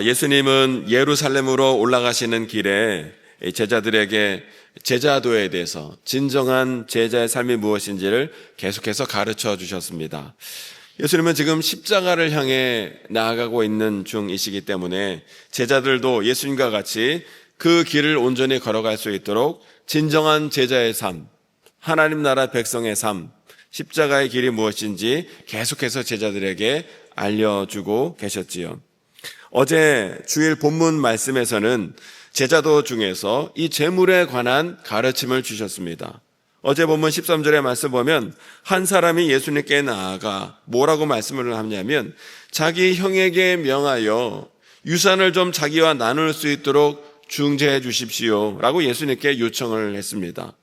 예수님은 예루살렘으로 올라가시는 길에 제자들에게 제자도에 대해서 진정한 제자의 삶이 무엇인지를 계속해서 가르쳐 주셨습니다. 예수님은 지금 십자가를 향해 나아가고 있는 중이시기 때문에 제자들도 예수님과 같이 그 길을 온전히 걸어갈 수 있도록 진정한 제자의 삶, 하나님 나라 백성의 삶, 십자가의 길이 무엇인지 계속해서 제자들에게 알려주고 계셨지요. 어제 주일 본문 말씀에서는 제자도 중에서 이 재물에 관한 가르침을 주셨습니다. 어제 본문 13절의 말씀 보면 한 사람이 예수님께 나아가 뭐라고 말씀을 하냐면 자기 형에게 명하여 유산을 좀 자기와 나눌 수 있도록 중재해 주십시오 라고 예수님께 요청을 했습니다.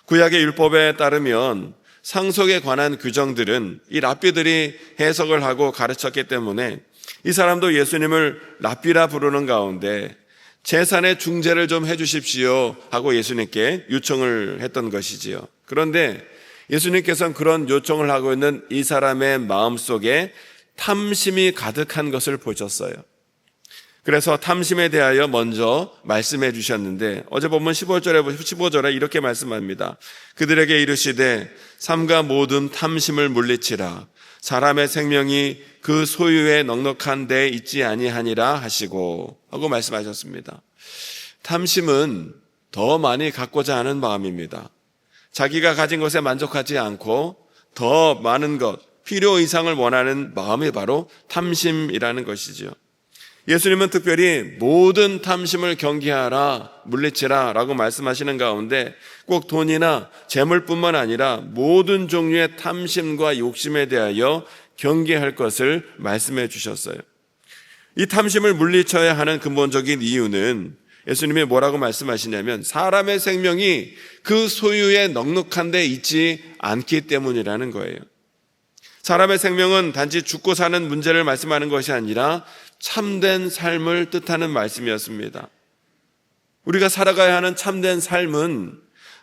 구약의 율법에 따르면 상속에 관한 규정들은 이 랍비들이 해석을 하고 가르쳤기 때문에 이 사람도 예수님을 랍비라 부르는 가운데 재산의 중재를 좀 해주십시오 하고 예수님께 요청을 했던 것이지요. 그런데 예수님께서는 그런 요청을 하고 있는 이 사람의 마음속에 탐심이 가득한 것을 보셨어요. 그래서 탐심에 대하여 먼저 말씀해 주셨는데 어제 보면 15절에 이렇게 말씀합니다. 그들에게 이르시되 삼가 모든 탐심을 물리치라. 사람의 생명이 그 소유에 넉넉한 데 있지 아니하니라 하시고 하고 말씀하셨습니다. 탐심은 더 많이 갖고자 하는 마음입니다. 자기가 가진 것에 만족하지 않고 더 많은 것, 필요 이상을 원하는 마음이 바로 탐심이라는 것이죠. 예수님은 특별히 모든 탐심을 경계하라, 물리치라 라고 말씀하시는 가운데 꼭 돈이나 재물뿐만 아니라 모든 종류의 탐심과 욕심에 대하여 경계할 것을 말씀해 주셨어요. 이 탐심을 물리쳐야 하는 근본적인 이유는 예수님이 뭐라고 말씀하시냐면 사람의 생명이 그 소유에 넉넉한 데 있지 않기 때문이라는 거예요. 사람의 생명은 단지 죽고 사는 문제를 말씀하는 것이 아니라 참된 삶을 뜻하는 말씀이었습니다. 우리가 살아가야 하는 참된 삶은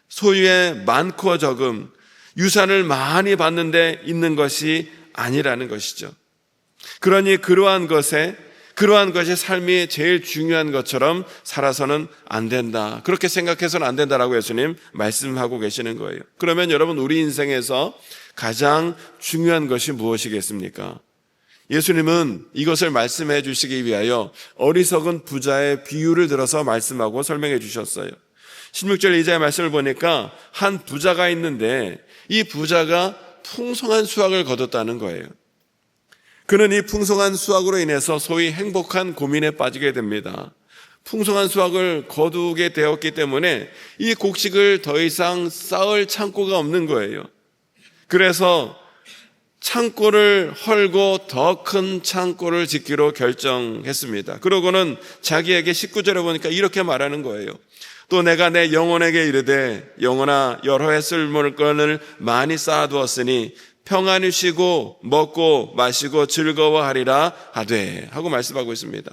소유의 많고 적음, 유산을 많이 받는 데 있는 것이 아니라는 것이죠. 그러니 그러한 것이 삶이 제일 중요한 것처럼 살아서는 안 된다. 그렇게 생각해서는 안 된다라고 예수님 말씀하고 계시는 거예요. 그러면 여러분 우리 인생에서 가장 중요한 것이 무엇이겠습니까? 예수님은 이것을 말씀해 주시기 위하여 어리석은 부자의 비유를 들어서 말씀하고 설명해 주셨어요. 16절 이하의 말씀을 보니까 한 부자가 있는데 이 부자가 풍성한 수확을 거뒀다는 거예요. 그는 이 풍성한 수확으로 인해서 소위 행복한 고민에 빠지게 됩니다. 풍성한 수확을 거두게 되었기 때문에 이 곡식을 더 이상 쌓을 창고가 없는 거예요. 그래서 창고를 헐고 더 큰 창고를 짓기로 결정했습니다. 그러고는 자기에게 19절에 보니까 이렇게 말하는 거예요. 또 내가 내 영혼에게 이르되 영혼아 여러 해 쓸 물건을 많이 쌓아두었으니 평안히 쉬고 먹고 마시고 즐거워하리라 하되 하고 말씀하고 있습니다.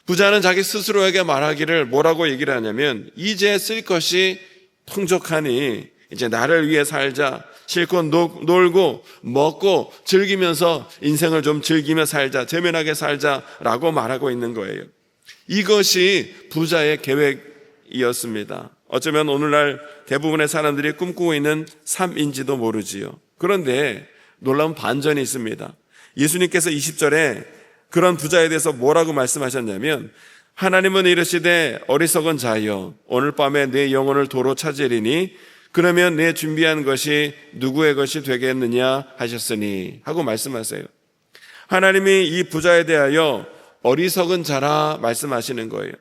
부자는 자기 스스로에게 말하기를 뭐라고 얘기를 하냐면 이제 쓸 것이 풍족하니 이제 나를 위해 살자. 실컷 놀고 먹고 즐기면서 인생을 좀 즐기며 살자, 재미나게 살자라고 말하고 있는 거예요. 이것이 부자의 계획이었습니다. 어쩌면 오늘날 대부분의 사람들이 꿈꾸고 있는 삶인지도 모르지요. 그런데 놀라운 반전이 있습니다. 예수님께서 20절에 그런 부자에 대해서 뭐라고 말씀하셨냐면 하나님은 이르시되 어리석은 자여 오늘 밤에 내 영혼을 도로 찾으리니 그러면 내 준비한 것이 누구의 것이 되겠느냐 하셨으니 하고 말씀하세요. 하나님이 이 부자에 대하여 어리석은 자라 말씀하시는 거예요.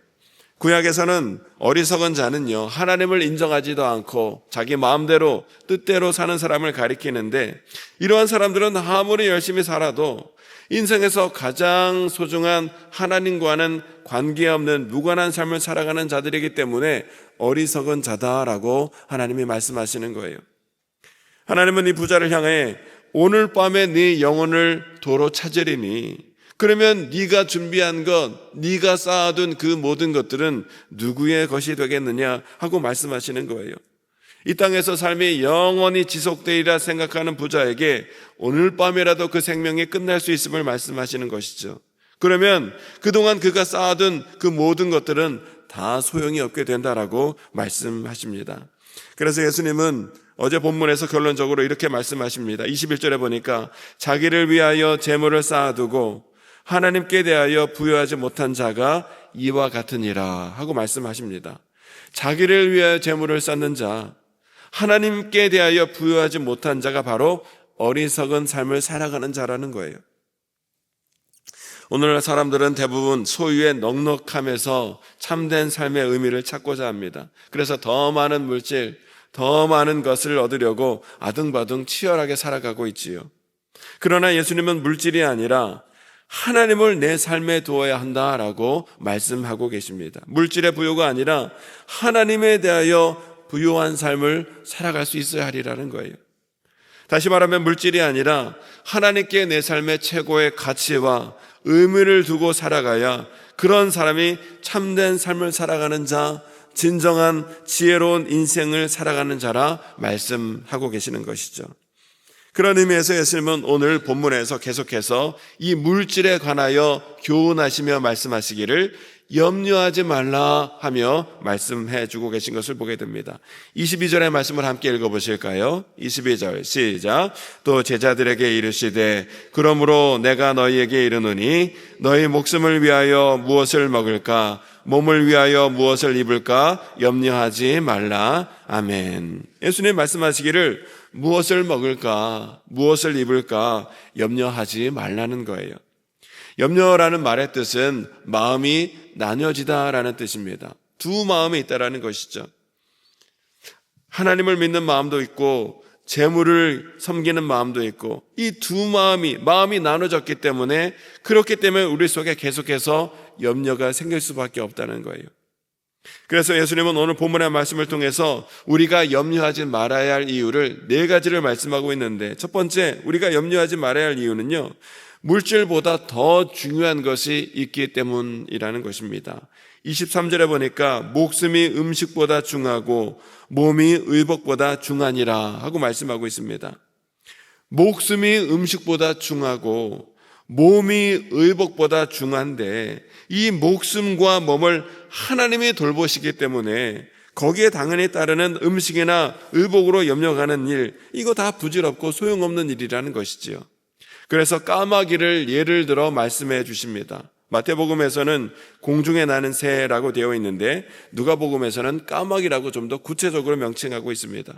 구약에서는 어리석은 자는요 하나님을 인정하지도 않고 자기 마음대로 뜻대로 사는 사람을 가리키는데 이러한 사람들은 아무리 열심히 살아도 인생에서 가장 소중한 하나님과는 관계없는 무관한 삶을 살아가는 자들이기 때문에 어리석은 자다라고 하나님이 말씀하시는 거예요. 하나님은 이 부자를 향해 오늘 밤에 네 영혼을 도로 찾으리니 그러면 네가 준비한 것, 네가 쌓아둔 그 모든 것들은 누구의 것이 되겠느냐 하고 말씀하시는 거예요. 이 땅에서 삶이 영원히 지속되리라 생각하는 부자에게 오늘 밤이라도 그 생명이 끝날 수 있음을 말씀하시는 것이죠. 그러면 그동안 그가 쌓아둔 그 모든 것들은 다 소용이 없게 된다라고 말씀하십니다. 그래서 예수님은 어제 본문에서 결론적으로 이렇게 말씀하십니다. 21절에 보니까 자기를 위하여 재물을 쌓아두고 하나님께 대하여 부여하지 못한 자가 이와 같으니라 하고 말씀하십니다. 자기를 위하여 재물을 쌓는 자, 하나님께 대하여 부여하지 못한 자가 바로 어리석은 삶을 살아가는 자라는 거예요. 오늘날 사람들은 대부분 소유의 넉넉함에서 참된 삶의 의미를 찾고자 합니다. 그래서 더 많은 물질, 더 많은 것을 얻으려고 아등바등 치열하게 살아가고 있지요. 그러나 예수님은 물질이 아니라 하나님을 내 삶에 두어야 한다라고 말씀하고 계십니다. 물질의 부요가 아니라 하나님에 대하여 부요한 삶을 살아갈 수 있어야 하리라는 거예요. 다시 말하면 물질이 아니라 하나님께 내 삶의 최고의 가치와 의미를 두고 살아가야 그런 사람이 참된 삶을 살아가는 자, 진정한 지혜로운 인생을 살아가는 자라 말씀하고 계시는 것이죠. 그런 의미에서 예수님은 오늘 본문에서 계속해서 이 물질에 관하여 교훈하시며 말씀하시기를 염려하지 말라 하며 말씀해 주고 계신 것을 보게 됩니다. 22절의 말씀을 함께 읽어보실까요? 22절 시작. 또 제자들에게 이르시되 그러므로 내가 너희에게 이르노니 너희 목숨을 위하여 무엇을 먹을까 몸을 위하여 무엇을 입을까 염려하지 말라. 아멘. 예수님 말씀하시기를 무엇을 먹을까 무엇을 입을까 염려하지 말라는 거예요. 염려라는 말의 뜻은 마음이 나뉘어지다라는 뜻입니다. 두 마음이 있다라는 것이죠. 하나님을 믿는 마음도 있고 재물을 섬기는 마음도 있고 이 두 마음이 나눠졌기 때문에 그렇기 때문에 우리 속에 계속해서 염려가 생길 수밖에 없다는 거예요. 그래서 예수님은 오늘 본문의 말씀을 통해서 우리가 염려하지 말아야 할 이유를 4가지를 말씀하고 있는데 첫 번째 우리가 염려하지 말아야 할 이유는요 물질보다 더 중요한 것이 있기 때문이라는 것입니다. 23절에 보니까 목숨이 음식보다 중하고 몸이 의복보다 중하니라 하고 말씀하고 있습니다. 목숨이 음식보다 중하고 몸이 의복보다 중한데 이 목숨과 몸을 하나님이 돌보시기 때문에 거기에 당연히 따르는 음식이나 의복으로 염려가는 일 이거 다 부질없고 소용없는 일이라는 것이지요. 그래서 까마귀를 예를 들어 말씀해 주십니다. 마태복음에서는 공중에 나는 새라고 되어 있는데 누가복음에서는 까마귀라고 좀 더 구체적으로 명칭하고 있습니다.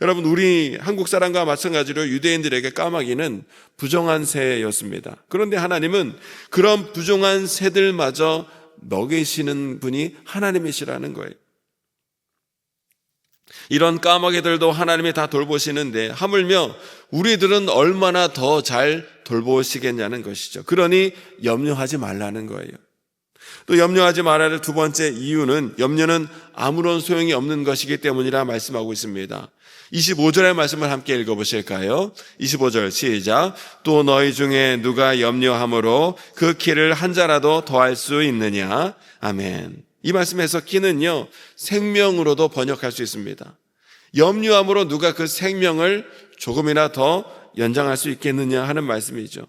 여러분 우리 한국 사람과 마찬가지로 유대인들에게 까마귀는 부정한 새였습니다. 그런데 하나님은 그런 부정한 새들마저 먹이시는 분이 하나님이시라는 거예요. 이런 까마귀들도 하나님이 다 돌보시는데 하물며 우리들은 얼마나 더 잘 돌보시겠냐는 것이죠. 그러니 염려하지 말라는 거예요. 또 염려하지 말아야 할 두 번째 이유는 염려는 아무런 소용이 없는 것이기 때문이라 말씀하고 있습니다. 25절의 말씀을 함께 읽어보실까요? 25절 시작. 또 너희 중에 누가 염려함으로 그 키를 한 자라도 더할 수 있느냐? 아멘. 이 말씀에서 키는요 생명으로도 번역할 수 있습니다. 염려함으로 누가 그 생명을 조금이나 더 연장할 수 있겠느냐 하는 말씀이죠.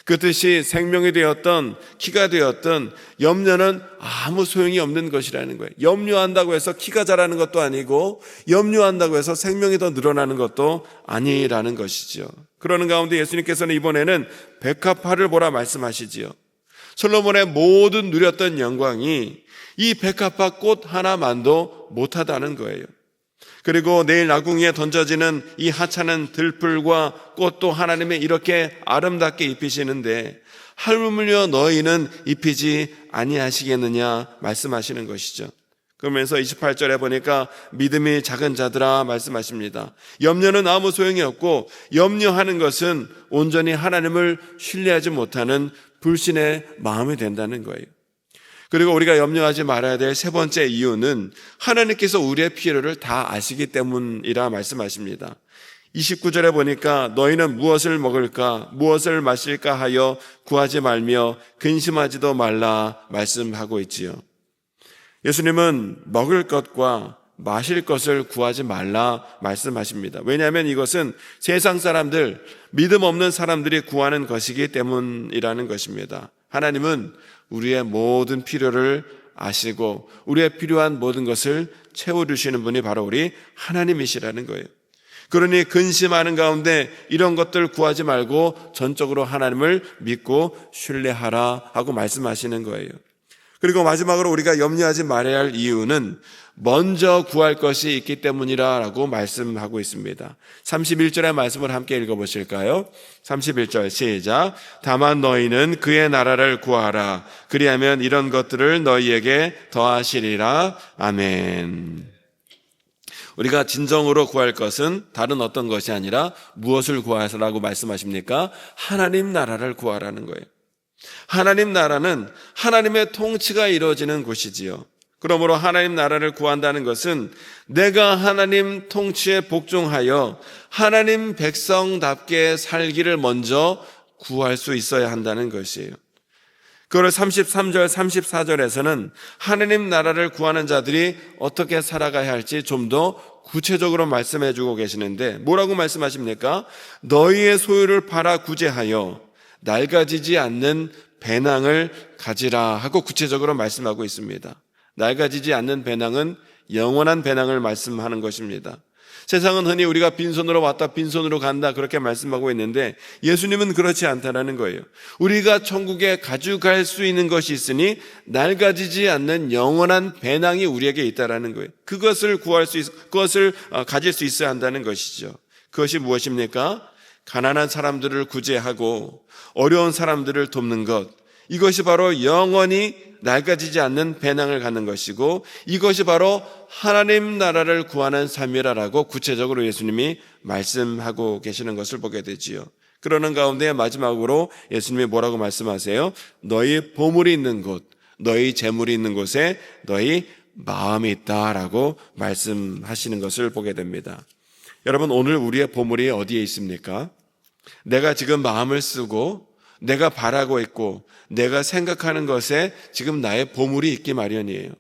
그 뜻이 생명이 되었던 키가 되었던 염려는 아무 소용이 없는 것이라는 거예요. 염려한다고 해서 키가 자라는 것도 아니고 염려한다고 해서 생명이 더 늘어나는 것도 아니라는 것이죠. 그러는 가운데 예수님께서는 이번에는 백합화를 보라 말씀하시지요. 솔로몬의 모든 누렸던 영광이 이 백합화 꽃 하나만도 못하다는 거예요. 그리고 내일 나궁이에 던져지는 이 하찮은 들풀과 꽃도 하나님이 이렇게 아름답게 입히시는데 하물며 너희는 입히지 아니하시겠느냐 말씀하시는 것이죠. 그러면서 28절에 보니까 믿음이 작은 자들아 말씀하십니다. 염려는 아무 소용이 없고 염려하는 것은 온전히 하나님을 신뢰하지 못하는 불신의 마음이 된다는 거예요. 그리고 우리가 염려하지 말아야 될 세 번째 이유는 하나님께서 우리의 필요를 다 아시기 때문이라 말씀하십니다. 29절에 보니까 너희는 무엇을 먹을까 무엇을 마실까 하여 구하지 말며 근심하지도 말라 말씀하고 있지요. 예수님은 먹을 것과 마실 것을 구하지 말라 말씀하십니다. 왜냐하면 이것은 세상 사람들, 믿음 없는 사람들이 구하는 것이기 때문이라는 것입니다. 하나님은 우리의 모든 필요를 아시고 우리의 필요한 모든 것을 채워주시는 분이 바로 우리 하나님이시라는 거예요. 그러니 근심하는 가운데 이런 것들 구하지 말고 전적으로 하나님을 믿고 신뢰하라 하고 말씀하시는 거예요. 그리고 마지막으로 우리가 염려하지 말아야 할 이유는 먼저 구할 것이 있기 때문이라고 말씀하고 있습니다. 31절의 말씀을 함께 읽어보실까요? 31절 시작. 다만 너희는 그의 나라를 구하라. 그리하면 이런 것들을 너희에게 더하시리라. 아멘. 우리가 진정으로 구할 것은 다른 어떤 것이 아니라 무엇을 구하라고 말씀하십니까? 하나님 나라를 구하라는 거예요. 하나님 나라는 하나님의 통치가 이루어지는 곳이지요. 그러므로 하나님 나라를 구한다는 것은 내가 하나님 통치에 복종하여 하나님 백성답게 살기를 먼저 구할 수 있어야 한다는 것이에요. 그걸 33절, 34절에서는 하나님 나라를 구하는 자들이 어떻게 살아가야 할지 좀 더 구체적으로 말씀해 주고 계시는데 뭐라고 말씀하십니까? 너희의 소유를 팔아 구제하여 낡아지지 않는 배낭을 가지라 하고 구체적으로 말씀하고 있습니다. 낡아지지 않는 배낭은 영원한 배낭을 말씀하는 것입니다. 세상은 흔히 우리가 빈손으로 왔다 빈손으로 간다 그렇게 말씀하고 있는데 예수님은 그렇지 않다는 거예요. 우리가 천국에 가져갈 수 있는 것이 있으니 낡아지지 않는 영원한 배낭이 우리에게 있다는 거예요. 그것을 가질 수 있어야 한다는 것이죠. 그것이 무엇입니까? 가난한 사람들을 구제하고 어려운 사람들을 돕는 것, 이것이 바로 영원히 낡아지지 않는 배낭을 갖는 것이고 이것이 바로 하나님 나라를 구하는 삶이라고 구체적으로 예수님이 말씀하고 계시는 것을 보게 되지요. 그러는 가운데 마지막으로 예수님이 뭐라고 말씀하세요? 너희 보물이 있는 곳, 너희 재물이 있는 곳에 너희 마음이 있다라고 말씀하시는 것을 보게 됩니다. 여러분, 오늘 우리의 보물이 어디에 있습니까? 내가 지금 마음을 쓰고 내가 바라고 있고 내가 생각하는 것에 지금 나의 보물이 있기 마련이에요.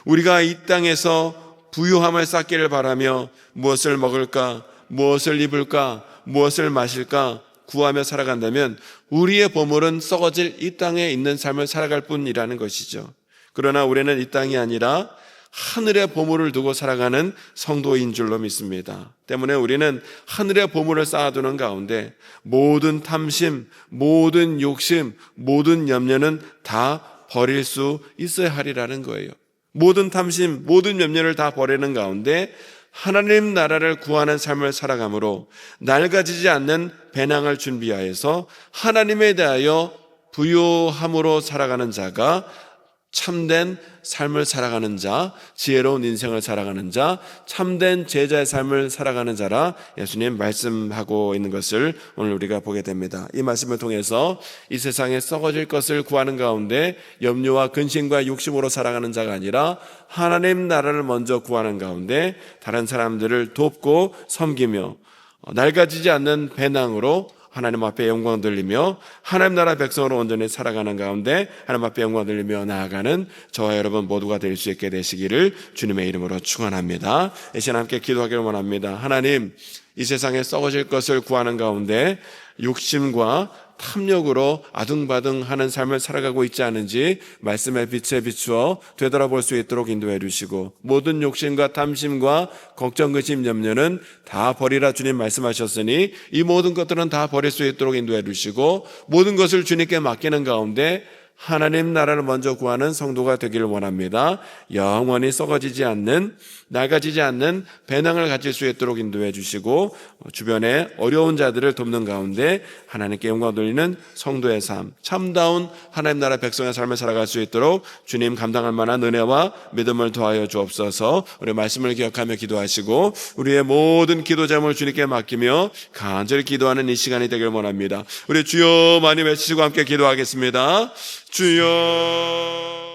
우리가 이 땅에서 부유함을 쌓기를 바라며 무엇을 먹을까, 무엇을 입을까, 무엇을 마실까 구하며 살아간다면 우리의 보물은 썩어질 이 땅에 있는 삶을 살아갈 뿐이라는 것이죠. 그러나 우리는 이 땅이 아니라 하늘의 보물을 두고 살아가는 성도인 줄로 믿습니다. 때문에 우리는 하늘의 보물을 쌓아두는 가운데 모든 탐심, 모든 욕심, 모든 염려는 다 버릴 수 있어야 하리라는 거예요. 모든 탐심, 모든 염려를 다 버리는 가운데 하나님 나라를 구하는 삶을 살아감으로 낡아지지 않는 배낭을 준비하여서 하나님에 대하여 부유함으로 살아가는 자가 참된 삶을 살아가는 자, 지혜로운 인생을 살아가는 자, 참된 제자의 삶을 살아가는 자라 예수님 말씀하고 있는 것을 오늘 우리가 보게 됩니다. 이 말씀을 통해서 이 세상에 썩어질 것을 구하는 가운데 염려와 근심과 욕심으로 살아가는 자가 아니라 하나님 나라를 먼저 구하는 가운데 다른 사람들을 돕고 섬기며 낡아지지 않는 배낭으로 하나님 앞에 영광 돌리며 하나님 나라 백성으로 온전히 살아가는 가운데 하나님 앞에 영광 돌리며 나아가는 저와 여러분 모두가 될 수 있게 되시기를 주님의 이름으로 축원합니다. 이 시간 함께 기도하기를 원합니다. 하나님, 이 세상에 썩어질 것을 구하는 가운데 욕심과 탐욕으로 아등바등하는 삶을 살아가고 있지 않은지 말씀의 빛에 비추어 되돌아볼 수 있도록 인도해 주시고 모든 욕심과 탐심과 걱정, 근심, 염려는 다 버리라 주님 말씀하셨으니 이 모든 것들은 다 버릴 수 있도록 인도해 주시고 모든 것을 주님께 맡기는 가운데 하나님 나라를 먼저 구하는 성도가 되기를 원합니다. 영원히 썩어지지 않는, 낡아지지 않는 배낭을 가질 수 있도록 인도해 주시고 주변에 어려운 자들을 돕는 가운데 하나님께 영광 돌리는 성도의 삶, 참다운 하나님 나라 백성의 삶을 살아갈 수 있도록 주님 감당할 만한 은혜와 믿음을 더하여 주옵소서. 우리 말씀을 기억하며 기도하시고 우리의 모든 기도 제목을 주님께 맡기며 간절히 기도하는 이 시간이 되길 원합니다. 우리 주여 많이 외치시고 함께 기도하겠습니다. 주여